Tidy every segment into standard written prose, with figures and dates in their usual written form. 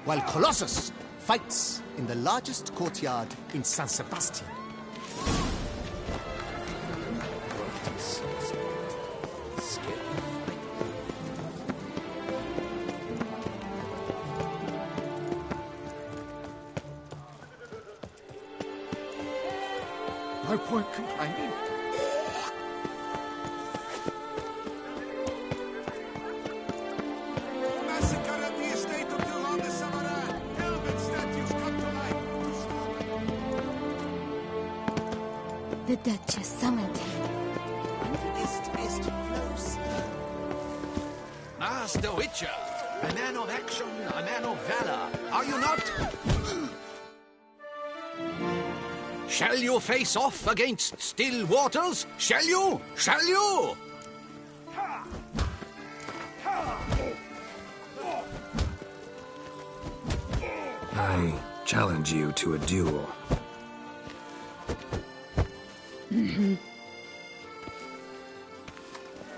while Colossus fights in the largest courtyard in San Sebastian. No point complaining. Massacre at the estate of Duran de Samarin. Velvet statues come to life. The Duchess summoned him. Master Witcher, a man of action, a man of valor, are you not? Shall you face off against still waters? Shall you? Shall you? I challenge you to a duel.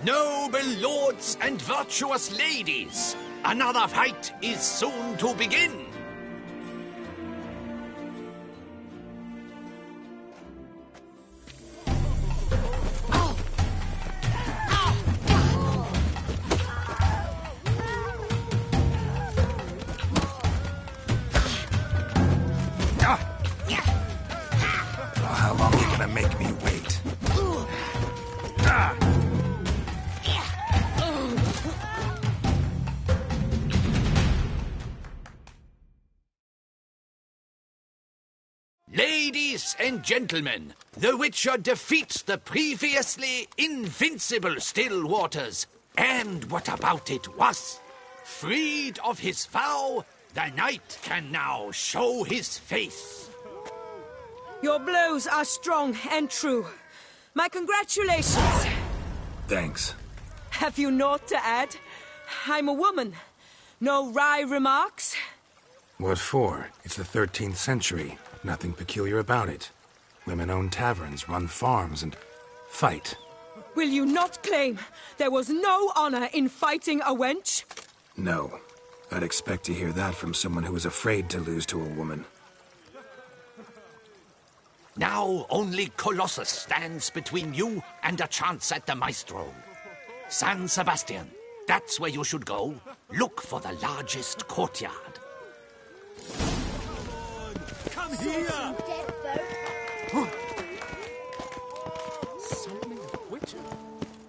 Noble lords and virtuous ladies, another fight is soon to begin. How long are you gonna make me wait? Ladies and gentlemen, the Witcher defeats the previously invincible Still Waters. And what about it was? Freed of his vow, the knight can now show his face. Your blows are strong and true. My congratulations. Thanks. Have you naught to add? I'm a woman. No wry remarks? What for? It's the 13th century. Nothing peculiar about it. Women own taverns, run farms, and fight. Will you not claim there was no honor in fighting a wench? No. I'd expect to hear that from someone who was afraid to lose to a woman. Now only Colossus stands between you and a chance at the Maestro. San Sebastian, that's where you should go. Look for the largest courtyard. Come here! Summoning a witcher?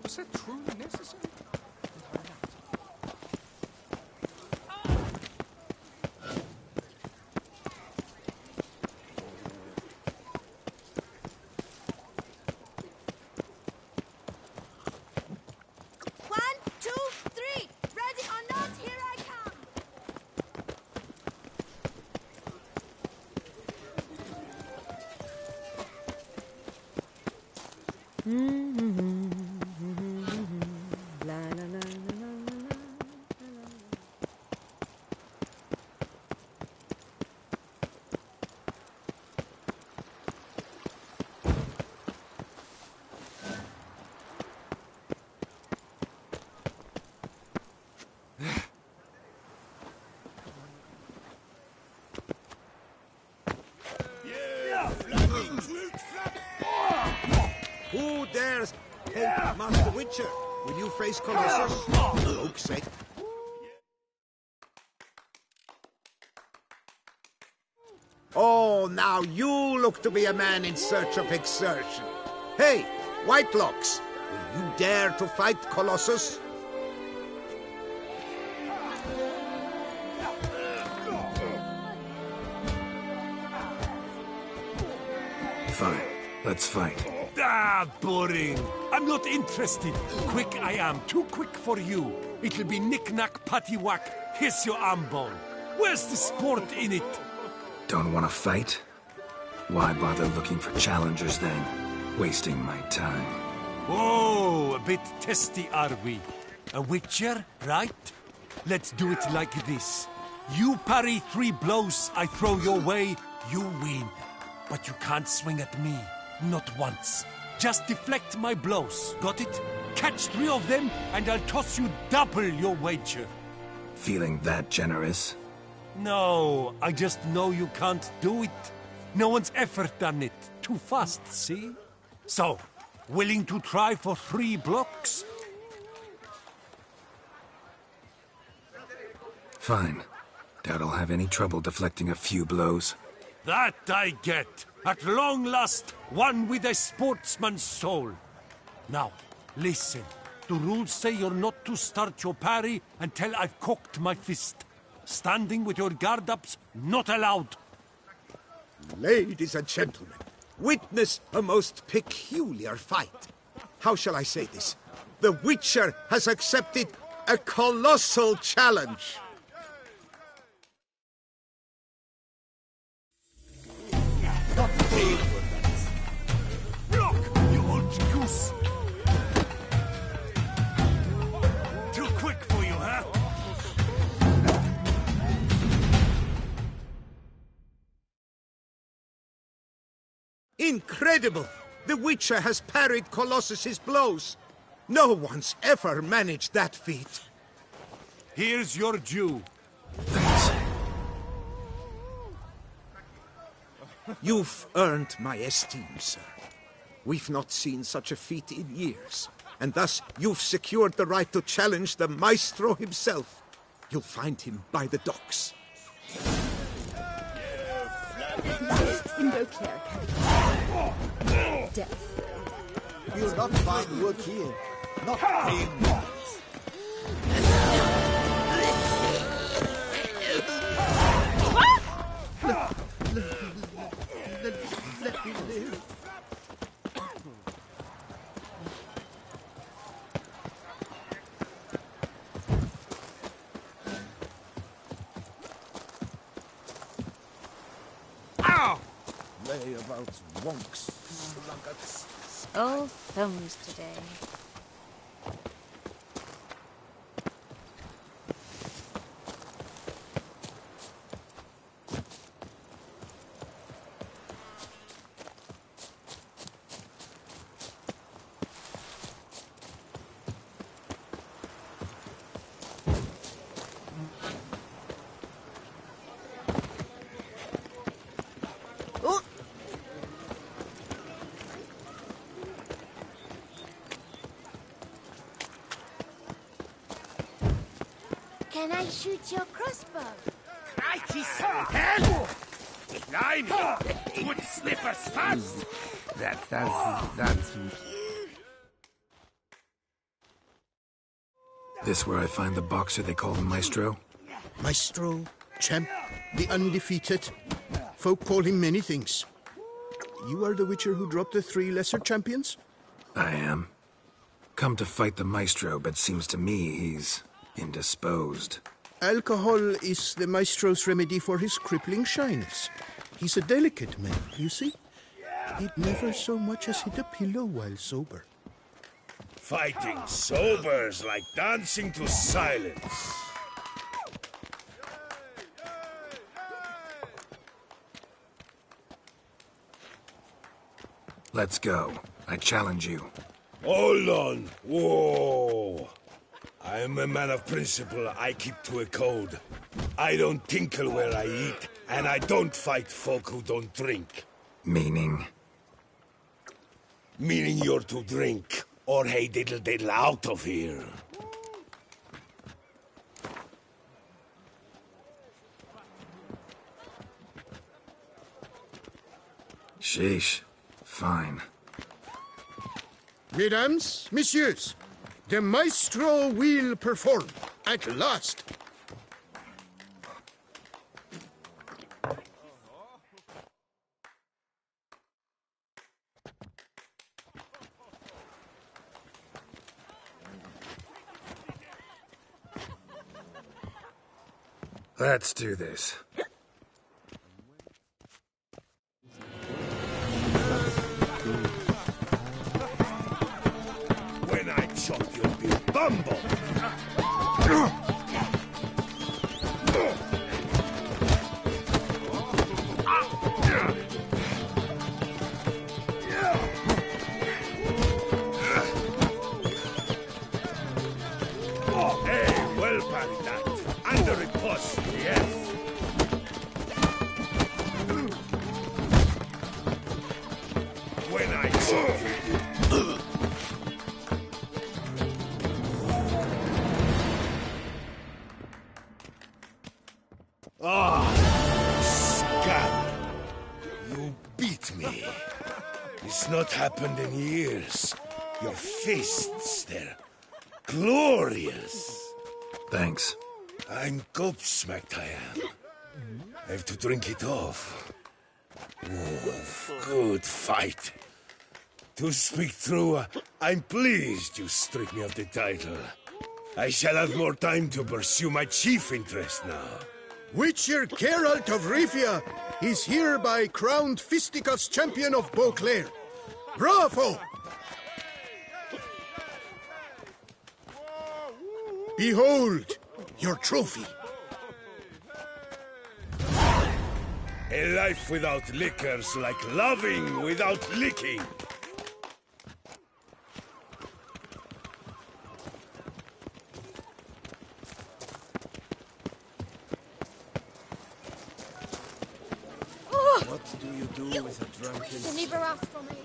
Was that truly necessary? Who dares help Master Witcher? Will you face Colossus? For oak's sake. Oh, now you look to be a man in search of exertion. Hey, Whitelocks, will you dare to fight Colossus? Fine. Let's fight. Ah, boring. I'm not interested. Quick I am. Too quick for you. It'll be knick-knack, patty-whack. Here's your arm bone. Where's the sport in it? Don't want to fight? Why bother looking for challengers then? Wasting my time. Oh, a bit testy are we? A witcher, right? Let's do it like this. You parry 3 blows I throw your way, you win. But you can't swing at me. Not once. Just deflect my blows. Got it? Catch 3 of them, and I'll toss you double your wager. Feeling that generous? No, I just know you can't do it. No one's ever done it. Too fast, see? So, willing to try for 3 blocks? Fine. Doubt I'll have any trouble deflecting a few blows. That I get. At long last, one with a sportsman's soul. Now, listen. The rules say you're not to start your parry until I've cocked my fist. Standing with your guard-ups, not allowed. Ladies and gentlemen, witness a most peculiar fight. How shall I say this? The Witcher has accepted a colossal challenge. Block, you old goose! Too quick for you, huh? Incredible! The Witcher has parried Colossus's blows. No one's ever managed that feat. Here's your due. Thanks. You've earned my esteem, sir. We've not seen such a feat in years, and thus you've secured the right to challenge the Maestro himself. You'll find him by the docks. Invoke cleric. Death. We'll not find work here. Not paying. Let me live. Ow! Lay about wonks, sluggards. All thumbs today. Can I shoot your crossbow? Nein! Good sniffers fast! That's... This where I find the boxer they call the Maestro? Maestro, champ, the undefeated. Folk call him many things. You are the Witcher who dropped the 3 lesser champions? I am. Come to fight the Maestro, but seems to me he's indisposed. Alcohol is the Maestro's remedy for his crippling shyness. He's a delicate man, you see. He'd never so much as hit a pillow while sober. Fighting sober's like dancing to silence. Let's go. I challenge you. Hold on. Whoa. I'm a man of principle. I keep to a code. I don't tinkle where I eat, and I don't fight folk who don't drink. Meaning? Meaning you're to drink, or hey diddle diddle out of here. Sheesh. Fine. Mesdames, messieurs, the Maestro will perform at last. Let's do this. When I chop you'll be bumble. Hey, well parried that. Under a post, yes. Ah, scab! You beat me. It's not happened in years. Your fists, they're glorious. Thanks. I'm gobsmacked, I am. I have to drink it off. Oh, good fight. To speak true, I'm pleased you stripped me of the title. I shall have more time to pursue my chief interest now. Witcher Geralt of Rivia is hereby crowned Fisticuffs champion of Beauclair. Bravo! Behold your trophy. A life without liquor's like loving without licking. What do you do with a drunken... Deliver us from me.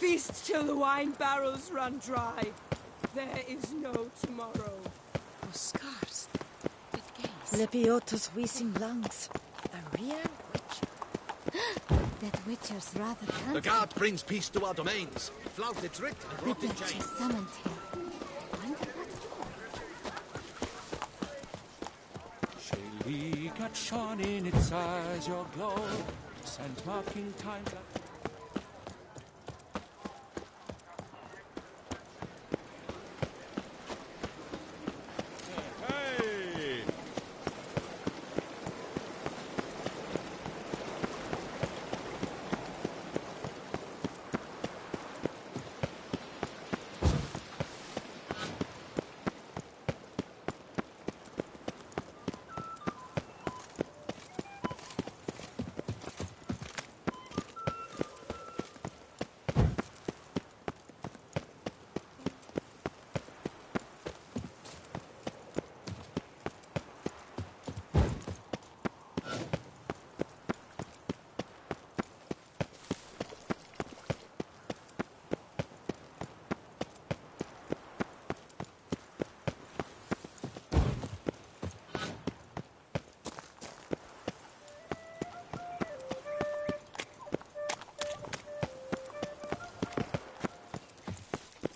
Feast till the wine barrels run dry. There is no tomorrow. Oscars. Lepiotus wheezing lungs. A real witcher. That witcher's rather handsome. The guard brings peace to our domains. Flout its writ and The brought in Duchess chains. summoned him. Wonder what for? Shall got shone in its eyes, your glow, scent marking times like...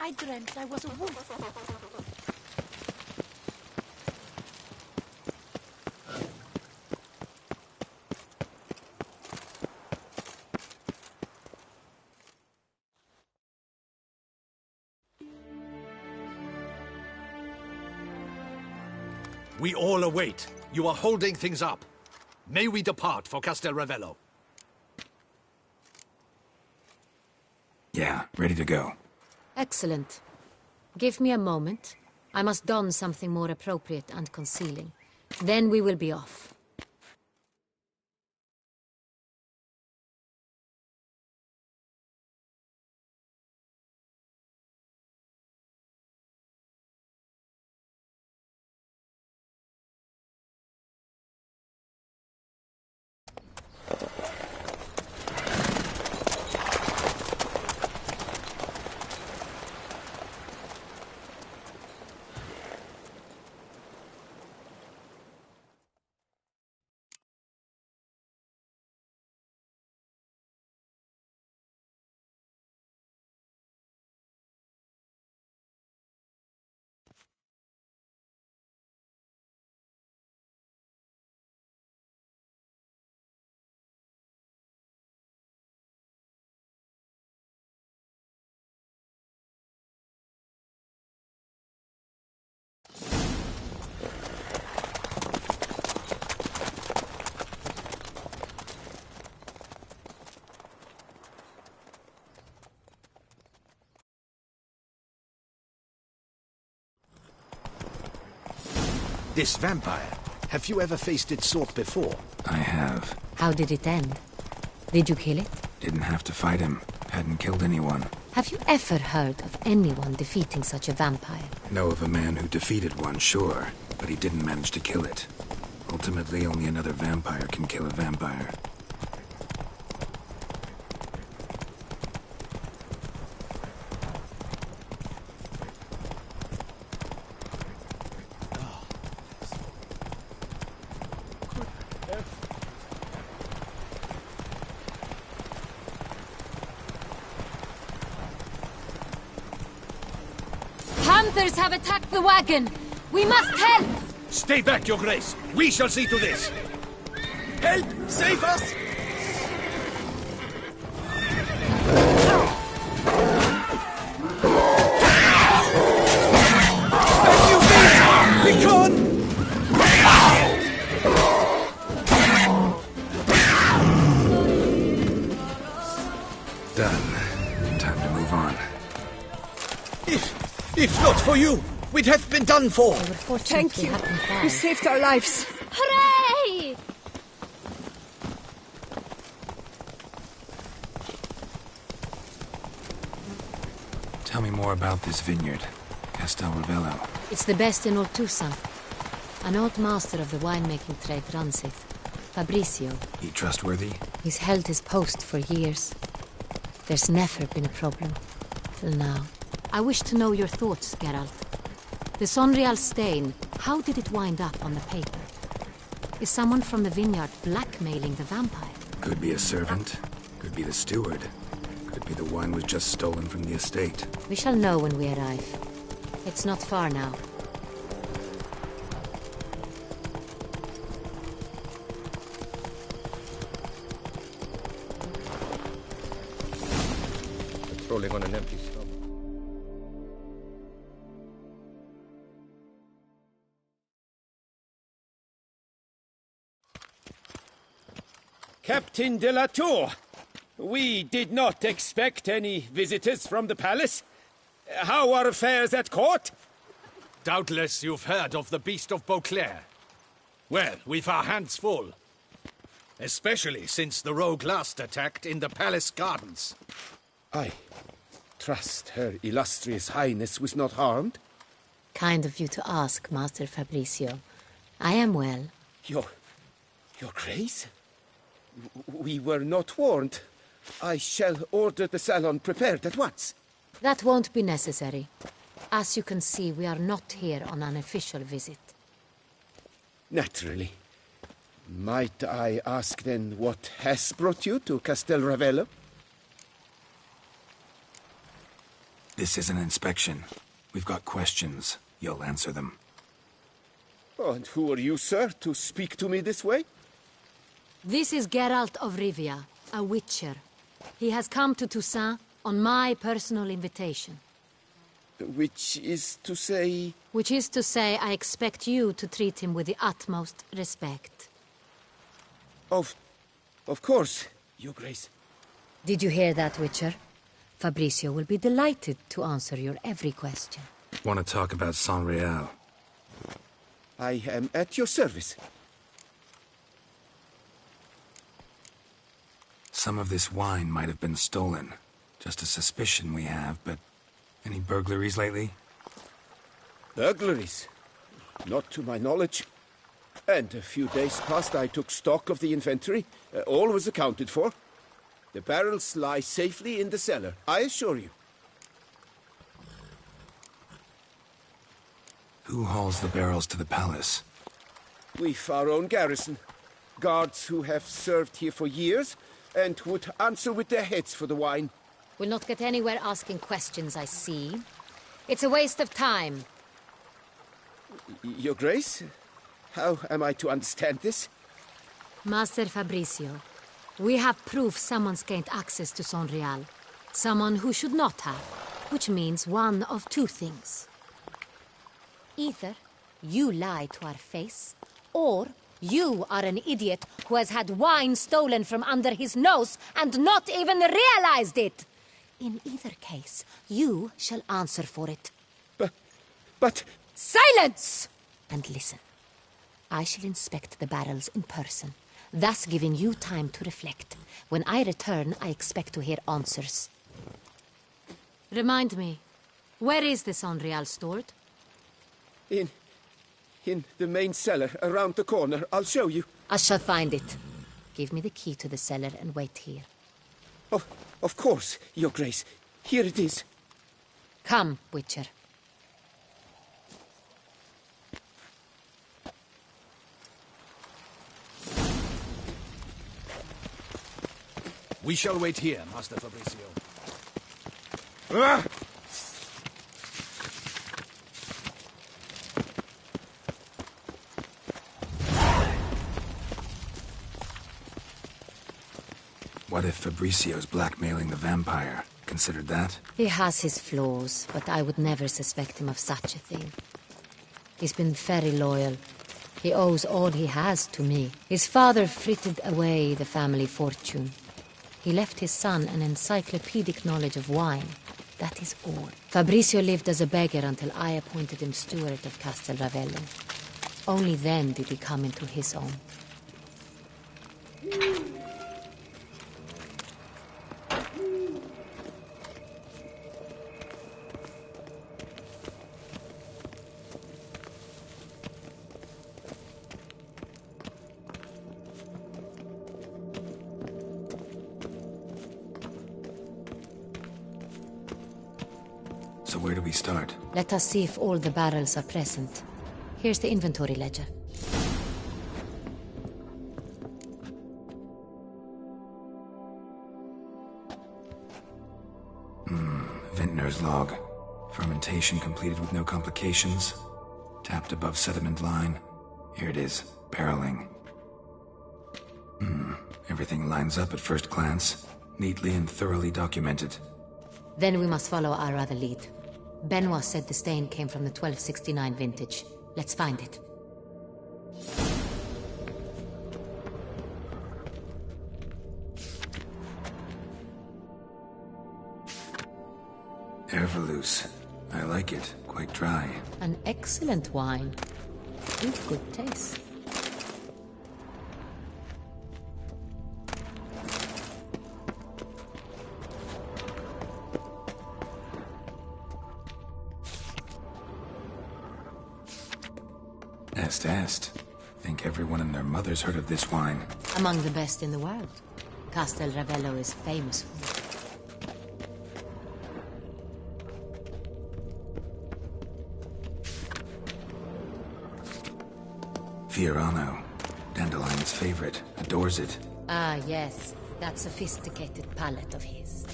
I dreamt I was a wolf. We all await. You are holding things up. May we depart for Castel Ravello? Yeah, ready to go. Excellent. Give me a moment. I must don something more appropriate and concealing. Then we will be off. This vampire, have you ever faced its sort before? I have. How did it end? Did you kill it? Didn't have to fight him. Hadn't killed anyone. Have you ever heard of anyone defeating such a vampire? Know of a man who defeated one, sure, but he didn't manage to kill it. Ultimately, only another vampire can kill a vampire. Hunters have attacked the wagon! We must help! Stay back, Your Grace. We shall see to this. Help! Save us! Be gone! Done. Time to move on. If not for you, we'd have been done for. Thank you. You saved our lives. Hooray! Tell me more about this vineyard, Castel Ravello. It's the best in all Toussaint. An old master of the winemaking trade runs it. Fabrizio. He trustworthy? He's held his post for years. There's never been a problem. Till now. I wish to know your thoughts, Geralt. The Sonreal stain, how did it wind up on the paper? Is someone from the vineyard blackmailing the vampire? Could be a servant. Could be the steward. Could be the wine was just stolen from the estate. We shall know when we arrive. It's not far now. Patrolling on an empty stomach. Captain de la Tour, we did not expect any visitors from the palace. How are affairs at court? Doubtless you've heard of the Beast of Beauclair. Well, we've our hands full. Especially since the rogue last attacked in the palace gardens. I trust Her Illustrious Highness was not harmed? Kind of you to ask, Master Fabrizio. I am well. Your Grace? We were not warned. I shall order the salon prepared at once. That won't be necessary. As you can see, we are not here on an official visit. Naturally. Might I ask then what has brought you to Castel Ravello? This is an inspection. We've got questions. You'll answer them. Oh, and who are you, sir, to speak to me this way? This is Geralt of Rivia, a witcher. He has come to Toussaint on my personal invitation. Which is to say... Which is to say, I expect you to treat him with the utmost respect. Of course, Your Grace. Did you hear that, Witcher? Fabrizio will be delighted to answer your every question. Want to talk about Sonreal? I am at your service. Some of this wine might have been stolen. Just a suspicion we have, but... Any burglaries lately? Burglaries? Not to my knowledge. And a few days past I took stock of the inventory. All was accounted for. The barrels lie safely in the cellar, I assure you. Who hauls the barrels to the palace? We've our own garrison. Guards who have served here for years and would answer with their heads for the wine. We'll not get anywhere asking questions, I see. It's a waste of time. Your Grace? How am I to understand this? Master Fabrizio, we have proof someone's gained access to Sonreal. Someone who should not have. Which means one of two things. Either you lie to our face, or you are an idiot who has had wine stolen from under his nose and not even realized it. In either case, you shall answer for it. But... Silence! And listen. I shall inspect the barrels in person, thus giving you time to reflect. When I return, I expect to hear answers. Remind me, where is the Sonreal stored? In the main cellar, around the corner. I'll show you. I shall find it. Give me the key to the cellar and wait here. Oh, of course, Your Grace. Here it is. Come, Witcher. We shall wait here, Master Fabricio. Ah! What if Fabricio's blackmailing the vampire? Considered that? He has his flaws, but I would never suspect him of such a thing. He's been very loyal. He owes all he has to me. His father frittered away the family fortune. He left his son an encyclopedic knowledge of wine. That is all. Fabricio lived as a beggar until I appointed him steward of Castel Ravello. Only then did he come into his own. So where do we start? Let us see if all the barrels are present. Here's the inventory ledger. Vintner's log. Fermentation completed with no complications. Tapped above sediment line. Here it is. Barreling. Everything lines up at first glance. Neatly and thoroughly documented. Then we must follow our other lead. Benoit said the stain came from the 1269 vintage. Let's find it. Ervelous. I like it. Quite dry. An excellent wine. With good taste. Est. Think everyone and their mother's heard of this wine. Among the best in the world. Castel Ravello is famous for it. Fiorano. Dandelion's favorite. Adores it. Ah, yes. That sophisticated palate of his.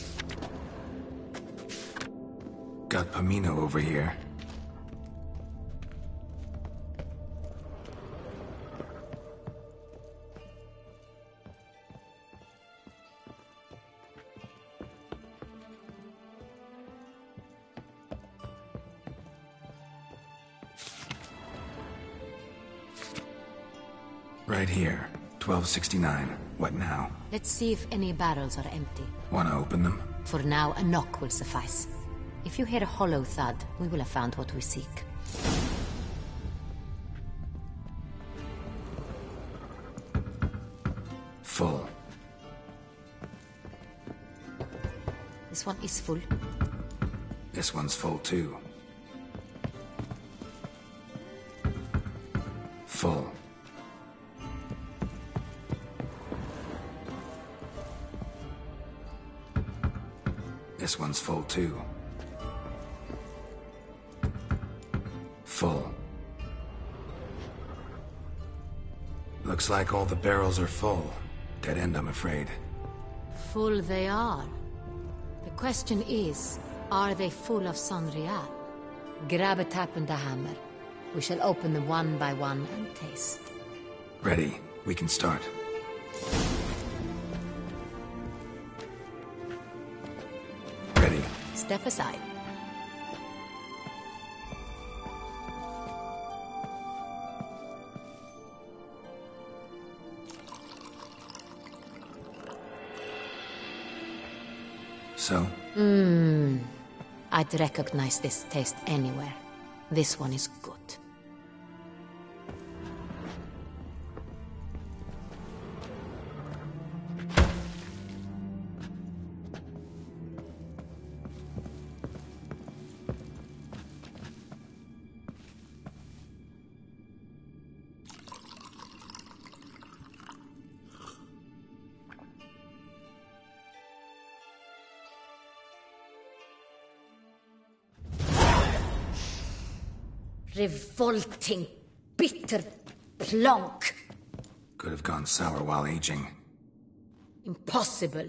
Got Pomino over here. Right here. 1269. What now? Let's see if any barrels are empty. Wanna open them? For now, a knock will suffice. If you hear a hollow thud, we will have found what we seek. Full. This one is full. This one's full too. Full. This one's full too. Full. Looks like all the barrels are full. Dead end, I'm afraid. Full they are. The question is, are they full of Sonreal? Grab a tap and a hammer. We shall open them one by one and taste. Ready. We can start. Ready. Step aside. So? I'd recognize this taste anywhere. This one is good. Revolting, bitter plonk. Could have gone sour while aging. Impossible.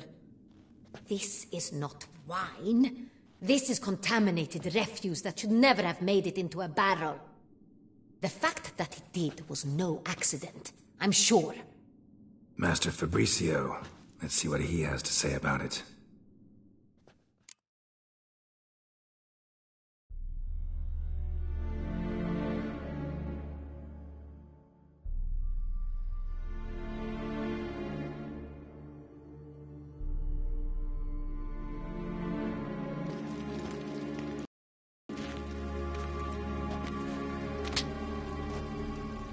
This is not wine. This is contaminated refuse that should never have made it into a barrel. The fact that it did was no accident, I'm sure. Master Fabricio, let's see what he has to say about it.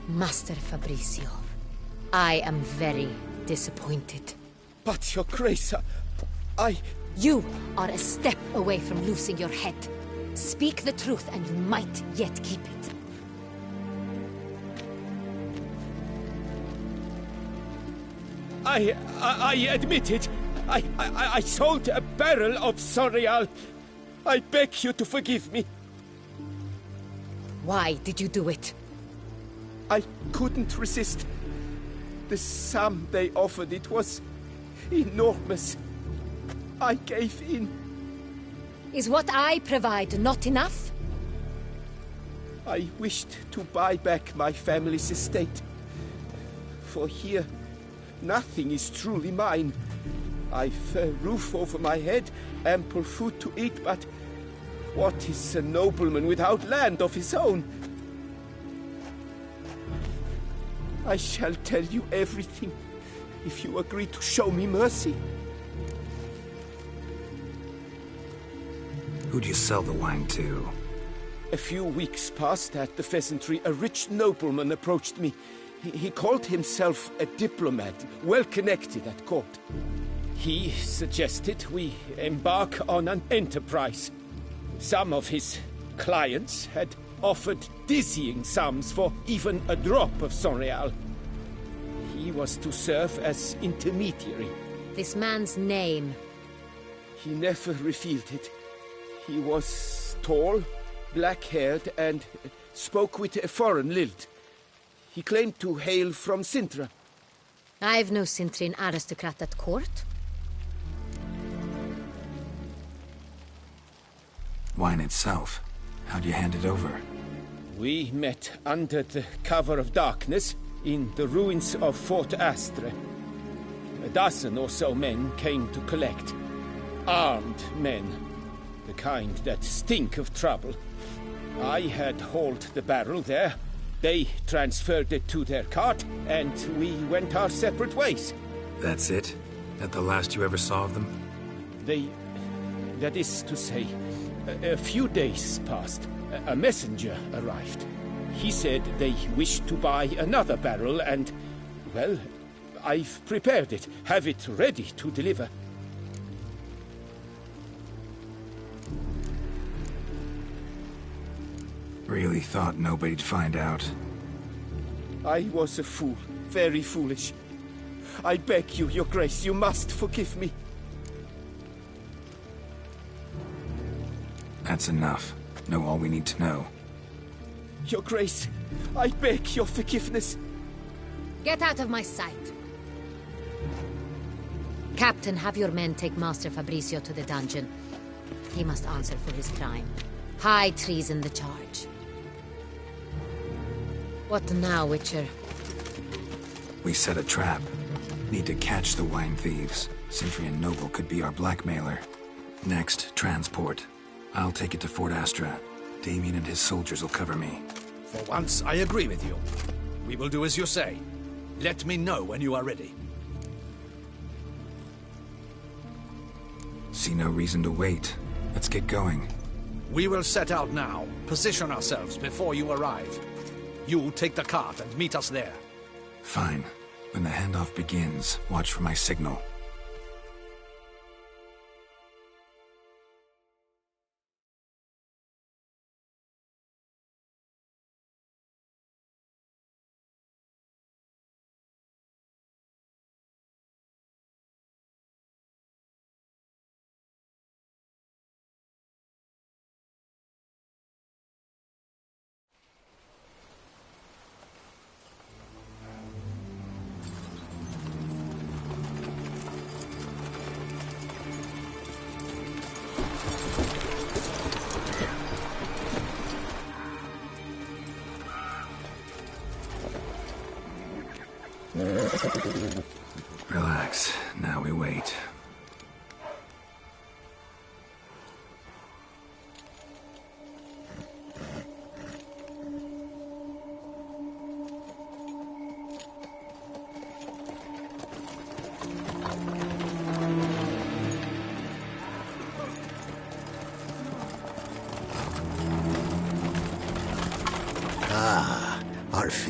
Master Fabricio, I am very disappointed. But, Your Grace, I... You are a step away from losing your head. Speak the truth and you might yet keep it. I admit it. I sold a barrel of Sonreal. I beg you to forgive me. Why did you do it? I couldn't resist. The sum they offered, it was enormous. I gave in. Is what I provide not enough? I wished to buy back my family's estate. For here, nothing is truly mine. I've a roof over my head, ample food to eat, but what is a nobleman without land of his own? I shall tell you everything, if you agree to show me mercy. Who'd you sell the wine to? A few weeks past at the pheasantry, a rich nobleman approached me. He called himself a diplomat, well connected at court. He suggested we embark on an enterprise. Some of his clients had offered dizzying sums for even a drop of Sonreal. He was to serve as intermediary. This man's name? He never revealed it. He was tall, black-haired, and spoke with a foreign lilt. He claimed to hail from Sintra. I've no Sintrian aristocrat at court. Wine itself. How'd you hand it over? We met under the cover of darkness in the ruins of Fort Astre. A dozen or so men came to collect. Armed men. The kind that stink of trouble. I had hauled the barrel there. They transferred it to their cart, and we went our separate ways. That's it? That the last you ever saw of them? That is to say, a few days passed. A messenger arrived. He said they wished to buy another barrel and, well, I've prepared it. Have it ready to deliver. Really thought nobody'd find out. I was a fool. Very foolish. I beg you, Your Grace, you must forgive me. That's enough. Know all we need to know. Your Grace, I beg your forgiveness. Get out of my sight. Captain, have your men take Master Fabricio to the dungeon. He must answer for his crime. High treason the charge. What now, Witcher? We set a trap. Need to catch the wine thieves. Sintrian Noble could be our blackmailer. Next, transport. I'll take it to Fort Astra. Damien and his soldiers will cover me. For once, I agree with you. We will do as you say. Let me know when you are ready. See no reason to wait. Let's get going. We will set out now. Position ourselves before you arrive. You take the cart and meet us there. Fine. When the handoff begins, watch for my signal.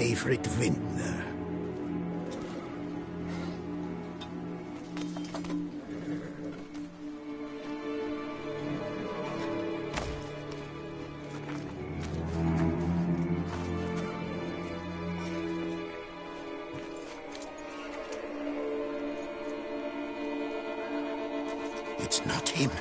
favorite vintner. It's not him.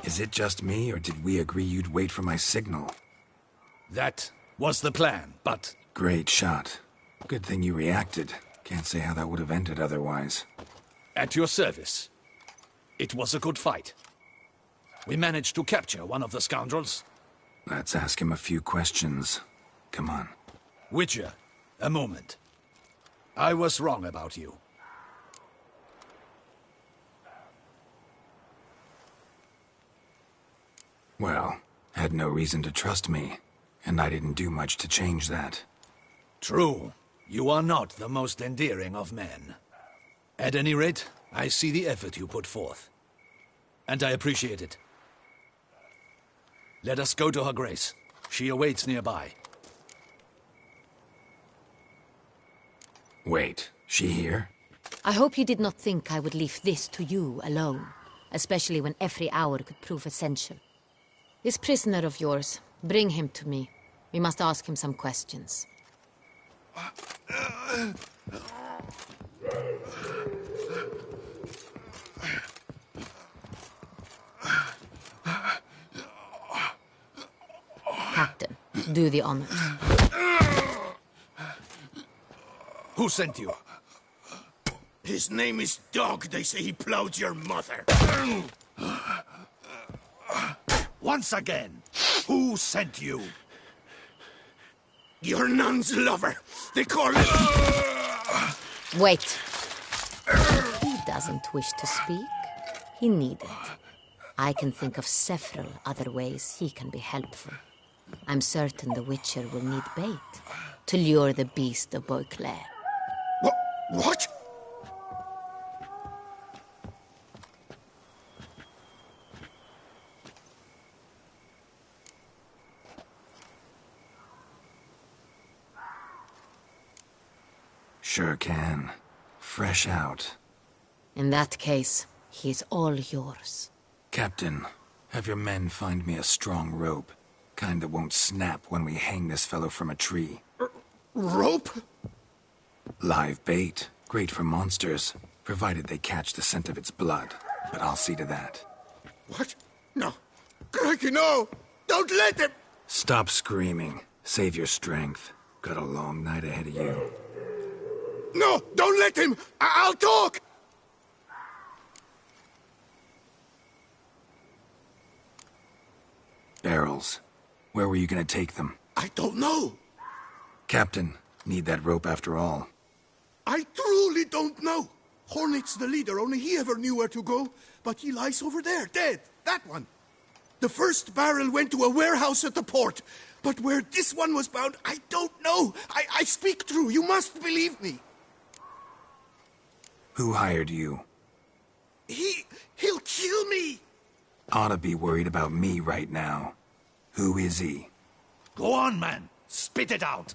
Is it just me, or did we agree you'd wait for my signal? That was the plan, but... Great shot. Good thing you reacted. Can't say how that would have ended otherwise. At your service. It was a good fight. We managed to capture one of the scoundrels. Let's ask him a few questions. Come on. Witcher, a moment. I was wrong about you. Well, had no reason to trust me, and I didn't do much to change that. True. You are not the most endearing of men. At any rate, I see the effort you put forth. And I appreciate it. Let us go to her grace. She awaits nearby. Wait, she here? I hope you did not think I would leave this to you alone, especially when every hour could prove essential. This prisoner of yours, bring him to me. We must ask him some questions. Captain, do the honors. Who sent you? His name is Dog. They say he plowed your mother. Once again, who sent you? Your nun's lover. They call it... Wait. He doesn't wish to speak. He needn't. I can think of several other ways he can be helpful. I'm certain the Witcher will need bait to lure the beast of Beauclair. What? Sure can. Fresh out. In that case, he's all yours. Captain, have your men find me a strong rope. Kind that won't snap when we hang this fellow from a tree. Rope? Live bait. Great for monsters, provided they catch the scent of its blood. But I'll see to that. What? No. Crikey, no! Don't let him! Stop screaming. Save your strength. Got a long night ahead of you. No! Don't let him! I'll talk! Barrels. Where were you gonna take them? I don't know. Captain, need that rope after all. I truly don't know. Hornet's the leader, only he ever knew where to go. But he lies over there, dead. That one. The first barrel went to a warehouse at the port. But where this one was bound, I don't know. I speak true. You must believe me. Who hired you? He'll kill me. Ought to be worried about me right now. Who is he? Go on, man. Spit it out.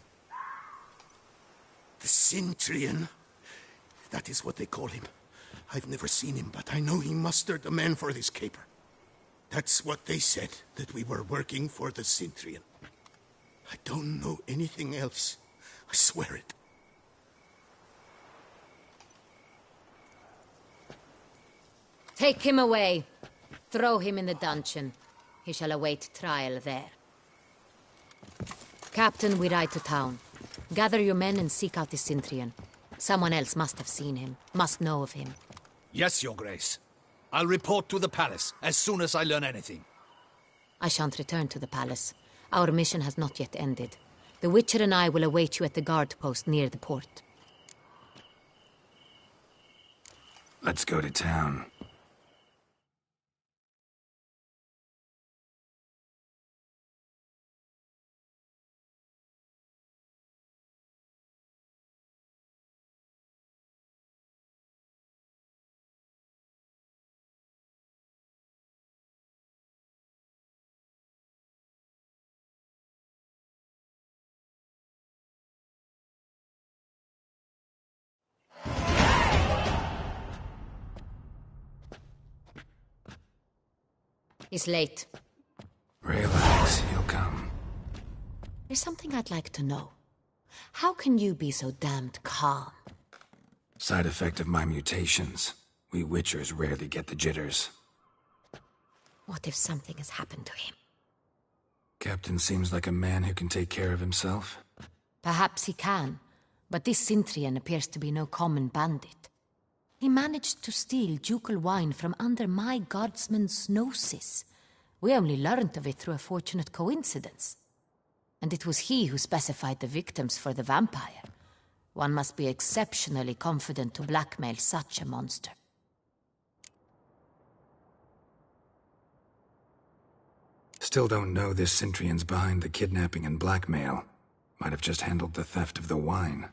The Cintrian. That is what they call him. I've never seen him, but I know he mustered the men for this caper. That's what they said, that we were working for the Cintrian. I don't know anything else. I swear it. Take him away. Throw him in the dungeon. He shall await trial there. Captain, we ride to town. Gather your men and seek out the Cintrian. Someone else must have seen him, must know of him. Yes, Your Grace. I'll report to the palace as soon as I learn anything. I shan't return to the palace. Our mission has not yet ended. The Witcher and I will await you at the guard post near the port. Let's go to town. He's late. Relax, he'll come. There's something I'd like to know. How can you be so damned calm? Side effect of my mutations. We Witchers rarely get the jitters. What if something has happened to him? Captain seems like a man who can take care of himself. Perhaps he can, but this Cintrian appears to be no common bandit. He managed to steal ducal wine from under my guardsman's noses. We only learned of it through a fortunate coincidence. And it was he who specified the victims for the vampire. One must be exceptionally confident to blackmail such a monster. Still don't know this Cintrian's behind the kidnapping and blackmail. Might have just handled the theft of the wine.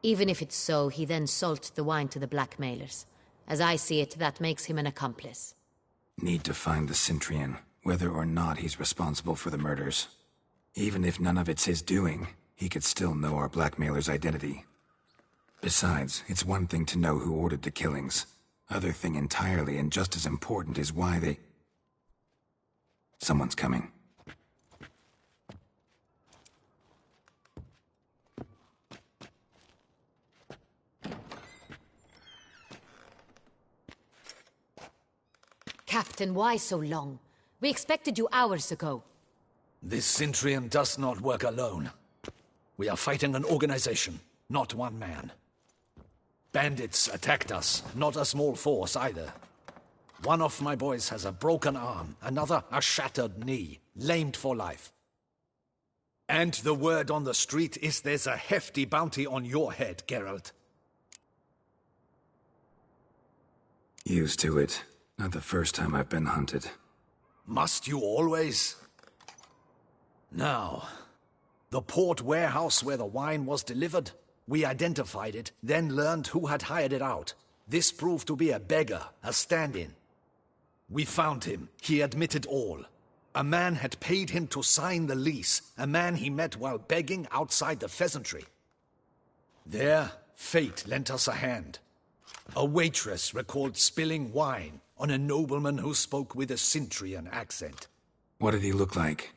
Even if it's so, he then sold the wine to the blackmailers. As I see it, that makes him an accomplice. Need to find the Cintrian, whether or not he's responsible for the murders. Even if none of it's his doing, he could still know our blackmailer's identity. Besides, it's one thing to know who ordered the killings. Other thing entirely, and just as important, is why they... Someone's coming. Captain, why so long? We expected you hours ago. This Cintrian does not work alone. We are fighting an organization, not one man. Bandits attacked us, not a small force either. One of my boys has a broken arm, another a shattered knee, lamed for life. And the word on the street is there's a hefty bounty on your head, Geralt. Used to it. Not the first time I've been hunted. Must you always? Now, the port warehouse where the wine was delivered, we identified it, then learned who had hired it out. This proved to be a beggar, a stand-in. We found him. He admitted all. A man had paid him to sign the lease, a man he met while begging outside the pheasantry. There, fate lent us a hand. A waitress recalled spilling wine on a nobleman who spoke with a Cintrian accent. What did he look like?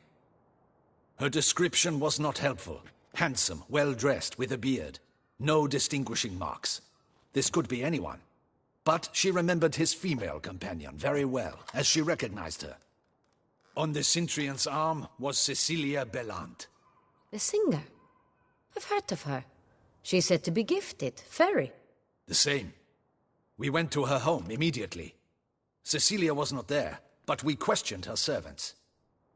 Her description was not helpful. Handsome, well-dressed, with a beard. No distinguishing marks. This could be anyone. But she remembered his female companion very well, as she recognized her. On the Cintrian's arm was Cecilia Bellant. The singer? I've heard of her. She's said to be gifted, fairy. The same. We went to her home immediately. Cecilia was not there, but we questioned her servants.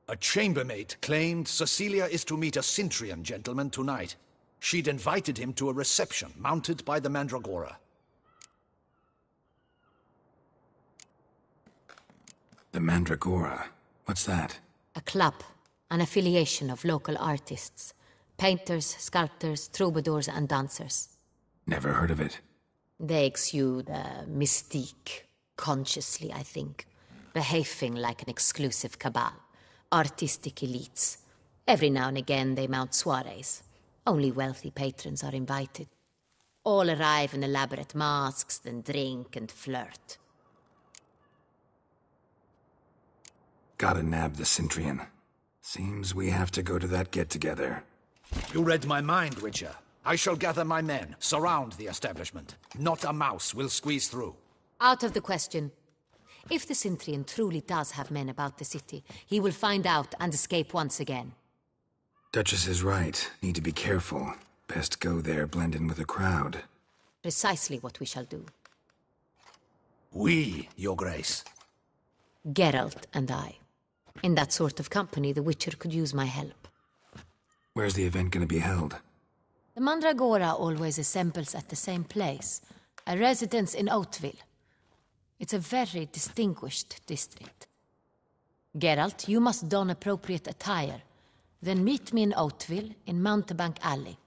A chambermaid claimed Cecilia is to meet a Cintrian gentleman tonight. She'd invited him to a reception mounted by the Mandragora. The Mandragora? What's that? A club, an affiliation of local artists. Painters, sculptors, troubadours and dancers. Never heard of it. They exude mystique, consciously, I think. Behaving like an exclusive cabal. Artistic elites. Every now and again they mount soirees. Only wealthy patrons are invited. All arrive in elaborate masks, then drink and flirt. Gotta nab the Centurion. Seems we have to go to that get-together. You read my mind, Witcher. I shall gather my men, surround the establishment. Not a mouse will squeeze through. Out of the question. If the Centurion truly does have men about the city, he will find out and escape once again. Duchess is right. Need to be careful. Best go there, blend in with the crowd. Precisely what we shall do. We, Your Grace. Geralt and I. In that sort of company, the Witcher could use my help. Where's the event gonna be held? The Mandragora always assembles at the same place, a residence in Oatville. It's a very distinguished district. Geralt, you must don appropriate attire. Then meet me in Oatville, in Mountebank Alley.